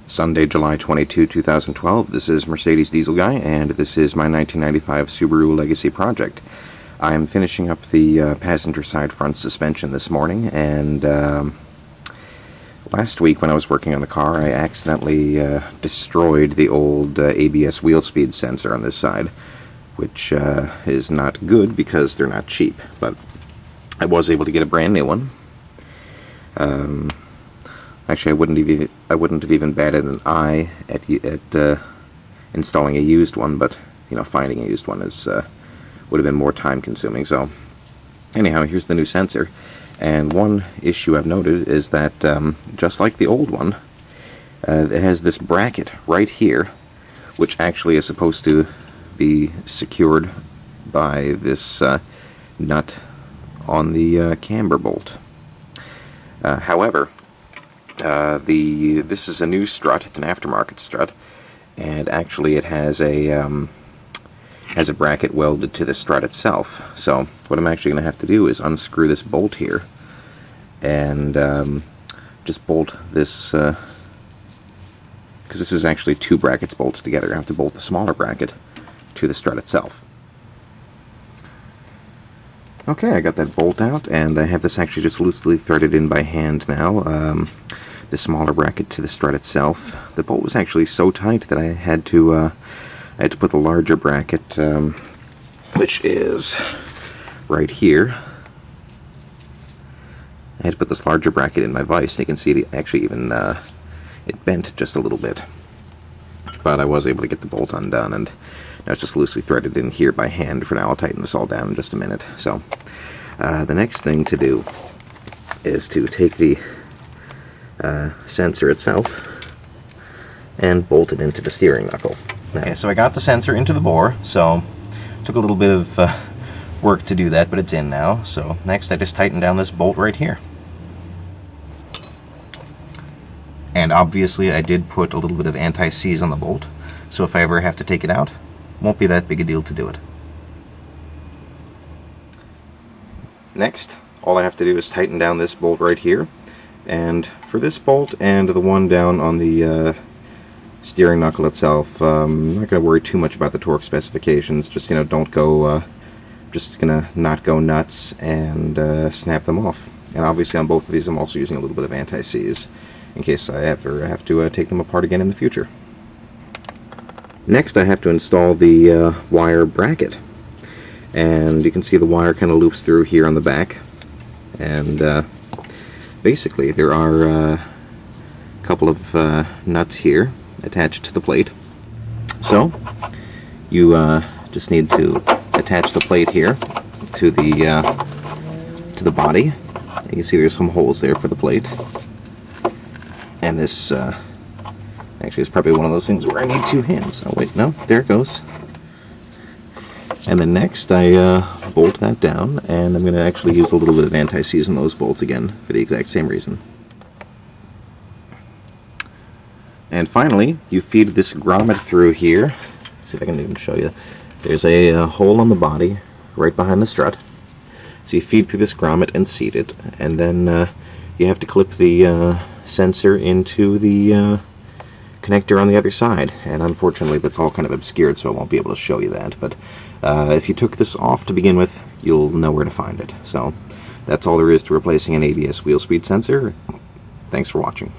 Sunday, July 22, 2012. This is Mercedes Diesel Guy, and this is my 1995 Subaru Legacy project. I'm finishing up the passenger side front suspension this morning, and last week when I was working on the car, I accidentally destroyed the old ABS wheel speed sensor on this side, which is not good because they're not cheap, but I was able to get a brand new one. Actually, I wouldn't have even batted an eye at installing a used one, but finding a used one would have been more time consuming. So anyhow, here's the new sensor, and one issue I've noted is that just like the old one, it has this bracket right here, which actually is supposed to be secured by this nut on the camber bolt. However, this is a new strut. It's an aftermarket strut, and actually it has a bracket welded to the strut itself. So what I'm actually going to have to do is unscrew this bolt here and just bolt this, because this is actually two brackets bolted together. I have to bolt the smaller bracket to the strut itself. Okay, I got that bolt out, and I have this actually just loosely threaded in by hand now. The smaller bracket to the strut itself. The bolt was actually so tight that I had to put the larger bracket, which is right here. I had to put this larger bracket in my vise. You can see it actually even it bent just a little bit, but I was able to get the bolt undone, and now it's just loosely threaded in here by hand for now. I'll tighten this all down in just a minute. So the next thing to do is to take the sensor itself and bolt it into the steering knuckle. Okay, so I got the sensor into the bore, so it took a little bit of work to do that, but it's in now. So next I just tighten down this bolt right here. And obviously I did put a little bit of anti-seize on the bolt, so if I ever have to take it out, it won't be that big a deal to do it. Next, all I have to do is tighten down this bolt right here. And for this bolt and the one down on the steering knuckle itself, I'm not going to worry too much about the torque specifications. Just don't go, just gonna not go nuts and snap them off. And obviously on both of these I'm also using a little bit of anti-seize in case I ever have to take them apart again in the future. Next I have to install the wire bracket, and you can see the wire kind of loops through here on the back, and basically there are a couple of nuts here attached to the plate. So you just need to attach the plate here to the body. You can see there's some holes there for the plate, and this actually is probably one of those things where I need two hands. Oh wait, no, there it goes. And then next I bolt that down, and I'm going to actually use a little bit of anti-seize on those bolts again for the exact same reason. And finally, you feed this grommet through here. See if I can even show you. There's a hole on the body right behind the strut. So you feed through this grommet and seat it, and then you have to clip the sensor into the connector on the other side, and unfortunately that's all kind of obscured, so I won't be able to show you that, but if you took this off to begin with, you'll know where to find it. So that's all there is to replacing an ABS wheel speed sensor. Thanks for watching.